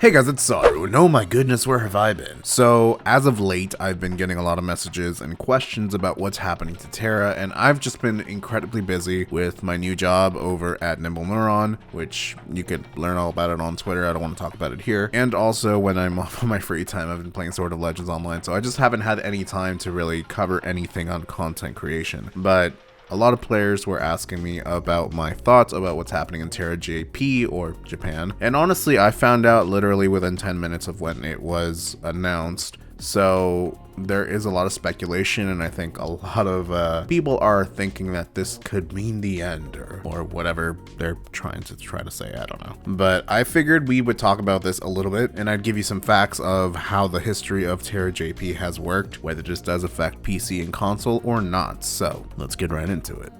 Hey guys, it's Saru, and oh my goodness, where have I been? So, as of late, I've been getting a lot of messages and questions about what's happening to TERA, and I've just been incredibly busy with my new job over at Nimble Neuron, which you could learn all about it on Twitter. I don't want to talk about it here. And also, when I'm off on my free time, I've been playing Sword of Legends online, so I just haven't had any time to really cover anything on content creation. But a lot of players were asking me about my thoughts about what's happening in TERA JP or Japan. And honestly, I found out literally within 10 minutes of when it was announced. So there is a lot of speculation, and I think a lot of people are thinking that this could mean the end or whatever they're trying to say. I don't know. But I figured we would talk about this a little bit, and I'd give you some facts of how the history of TERA JP has worked, whether this does affect PC and console or not. So let's get right into it.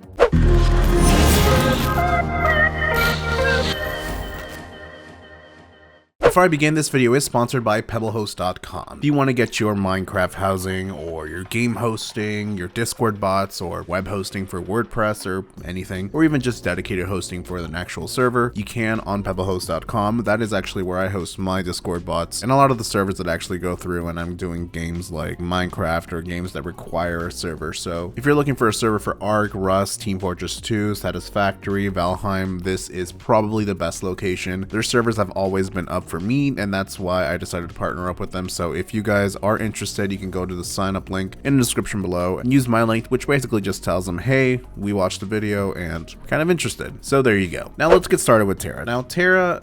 Before I begin, this video is sponsored by pebblehost.com. If you want to get your Minecraft housing or your game hosting, your Discord bots, or web hosting for WordPress or anything, or even just dedicated hosting for an actual server, you can on pebblehost.com. That is actually where I host my Discord bots and a lot of the servers that actually go through when I'm doing games like Minecraft or games that require a server. So if you're looking for a server for Ark, Rust, Team Fortress 2, Satisfactory, Valheim, this is probably the best location. Their servers have always been up for me, and that's why I decided to partner up with them. So if you guys are interested, you can go to the sign up link in the description below and use my link, which basically just tells them, hey, we watched the video and kind of interested. So there you go. Now let's get started with TERA. Now TERA,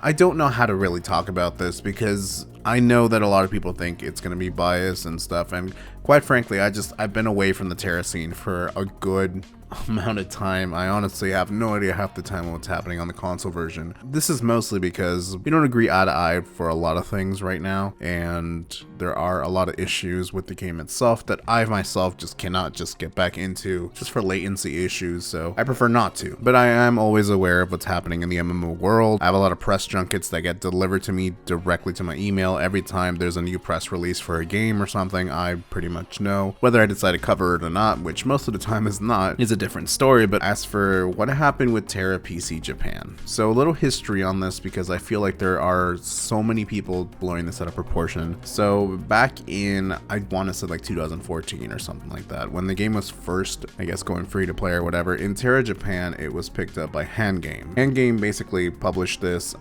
I don't know how to really talk about this because I know that a lot of people think it's going to be biased and stuff, and quite frankly, I've been away from the TERA scene for a good amount of time. I honestly have no idea half the time what's happening on the console version. This is mostly because we don't agree eye to eye for a lot of things right now, and there are a lot of issues with the game itself that I myself just cannot just get back into just for latency issues, so I prefer not to. But I am always aware of what's happening in the MMO world. I have a lot of press junkets that get delivered to me directly to my email. Every time there's a new press release for a game or something, I pretty much know. Whether I decide to cover it or not, which most of the time is not, is a different story. But as for what happened with TERA PC Japan, so a little history on this because I feel like there are so many people blowing this out of proportion. So back in, I want to say like 2014 or something like that, when the game was first, I guess, going free to play or whatever, in TERA Japan, it was picked up by Handgame. Handgame basically published this.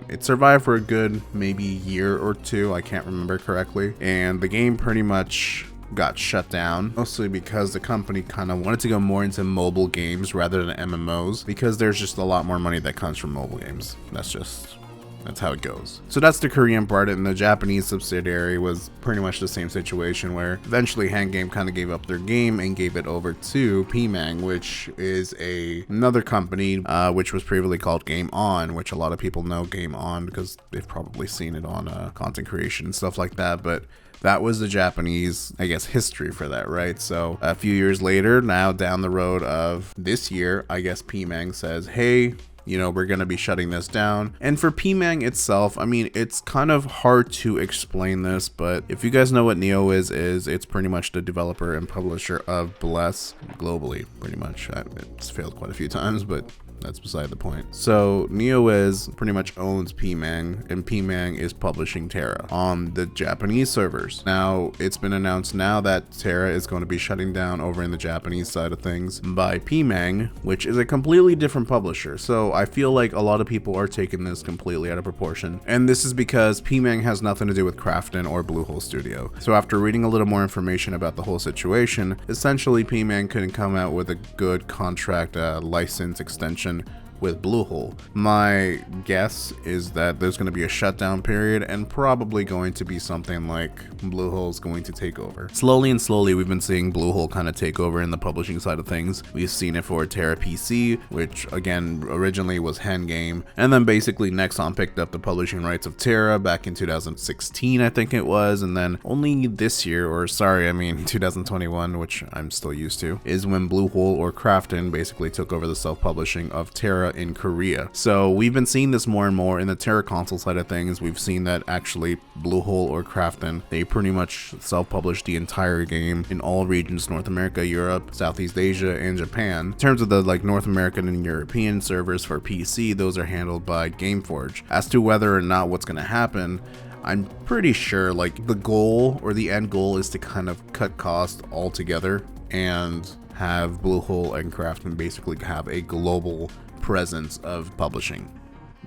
It survived for a good maybe year or two, I can't remember correctly, and the game pretty much got shut down, mostly because the company kind of wanted to go more into mobile games rather than MMOs, because there's just a lot more money that comes from mobile games. That's how it goes. So that's the Korean part, and the Japanese subsidiary was pretty much the same situation, where eventually Handgame kind of gave up their game and gave it over to PMANG, which is another company which was previously called Game On, which a lot of people know Game On because they've probably seen it on content creation and stuff like that. But that was the Japanese, I guess, history for that, right? So a few years later, now down the road of this year, I guess PMANG says, hey, you know, we're going to be shutting this down. And for PMANG itself, I mean, it's kind of hard to explain this, but if you guys know what Neo is it's pretty much the developer and publisher of Bless globally, pretty much. It's failed quite a few times, but that's beside the point. So NeoWiz pretty much owns PMANG, and PMANG is publishing TERA on the Japanese servers. Now, it's been announced now that TERA is going to be shutting down over in the Japanese side of things by PMANG, which is a completely different publisher. So I feel like a lot of people are taking this completely out of proportion. And this is because PMANG has nothing to do with Krafton or Bluehole Studio. So after reading a little more information about the whole situation, essentially PMANG couldn't come out with a good contract license extension with Bluehole. My guess is that there's going to be a shutdown period and probably going to be something like Bluehole's going to take over. Slowly and slowly, we've been seeing Bluehole kind of take over in the publishing side of things. We've seen it for TERA PC, which again originally was Handgame, and then basically Nexon picked up the publishing rights of TERA back in 2016, I think it was, and then only this year, or sorry, I mean 2021, which I'm still used to, is when Bluehole or Krafton basically took over the self-publishing of TERA TERA in Korea. So we've been seeing this more and more in the TERA console side of things. We've seen that actually Bluehole or Krafton, they pretty much self-published the entire game in all regions, North America, Europe, Southeast Asia, and Japan. In terms of the like North American and European servers for PC, those are handled by Gameforge. As to whether or not what's going to happen, I'm pretty sure like the goal or the end goal is to kind of cut costs altogether and have Bluehole and Krafton basically have a global presence of publishing.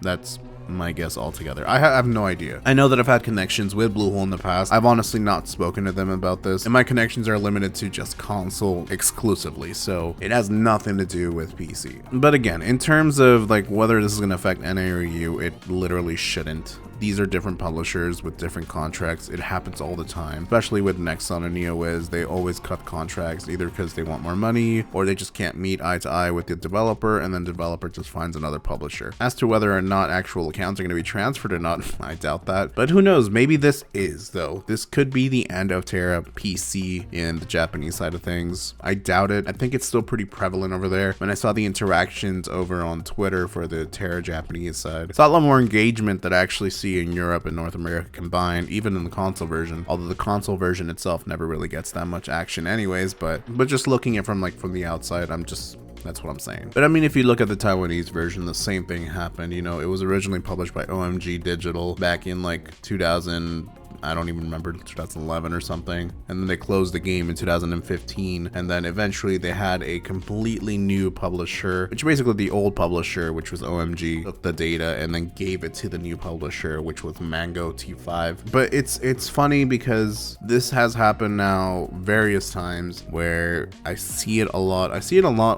That's my guess altogether. I have no idea. I know that I've had connections with Bluehole in the past. I've honestly not spoken to them about this, and my connections are limited to just console exclusively, so it has nothing to do with PC. But again, in terms of like whether this is going to affect NA or EU, it literally shouldn't. These are different publishers with different contracts. It happens all the time, especially with Nexon and NeoWiz. They always cut contracts either because they want more money or they just can't meet eye to eye with the developer, and then the developer just finds another publisher. As to whether or not actual accounts are going to be transferred or not, I doubt that. But who knows? Maybe this is, though. This could be the end of TERA PC in the Japanese side of things. I doubt it. I think it's still pretty prevalent over there. When I saw the interactions over on Twitter for the TERA Japanese side, I saw a lot more engagement that I actually see in Europe and North America combined, even in the console version, although the console version itself never really gets that much action anyways. But just looking at from the outside, that's what I'm saying. But I mean, if you look at the Taiwanese version, the same thing happened. You know, it was originally published by OMG Digital back in like 2000, I don't even remember, 2011 or something, and then they closed the game in 2015, and then eventually they had a completely new publisher, which basically the old publisher, which was OMG, took the data and then gave it to the new publisher, which was Mango T5. But it's funny because this has happened now various times where I see it a lot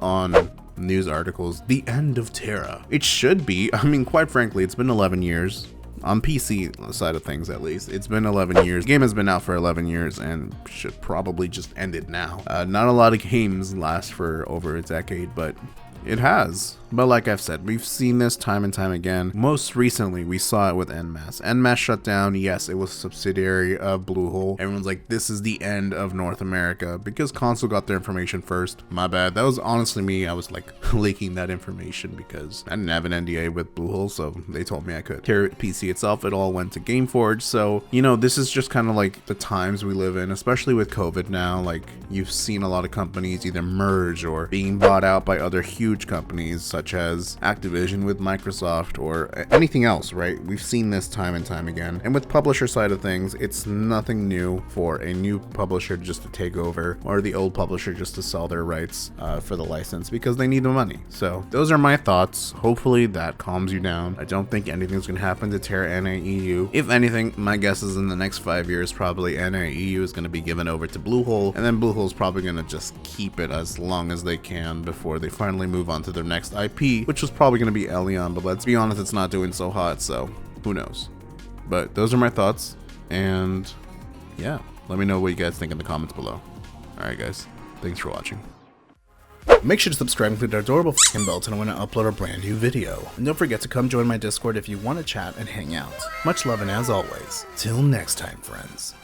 on news articles. The end of TERA. It should be. I mean, quite frankly, it's been 11 years. On PC side of things, at least, it's been 11 years. The game has been out for 11 years and should probably just end it now. Not a lot of games last for over a decade, but it has. But like I've said, we've seen this time and time again. Most recently, we saw it with NMAS. NMAS shut down. Yes, it was a subsidiary of Bluehole. Everyone's like, this is the end of North America because console got their information first. My bad. That was honestly me. I was like leaking that information because I didn't have an NDA with Bluehole, so they told me I could. TERA PC itself, it all went to Gameforge. So, you know, this is just kind of like the times we live in, especially with COVID now. Like, you've seen a lot of companies either merge or being bought out by other huge companies, such as Activision with Microsoft or anything else, right? We've seen this time and time again. And with publisher side of things, it's nothing new for a new publisher just to take over or the old publisher just to sell their rights for the license because they need the money. So those are my thoughts. Hopefully that calms you down. I don't think anything's going to happen to TERA NA EU. If anything, my guess is in the next 5 years, probably NA EU is going to be given over to Bluehole, and then Bluehole's probably going to just keep it as long as they can before they finally move on to their next IP, which was probably going to be Elion, but let's be honest, it's not doing so hot, so who knows. But those are my thoughts, and yeah, let me know what you guys think in the comments below. Alright guys, thanks for watching. Make sure to subscribe and click that adorable fucking bell to know when I upload a brand new video. And don't forget to come join my Discord if you want to chat and hang out. Much love, and as always, till next time, friends.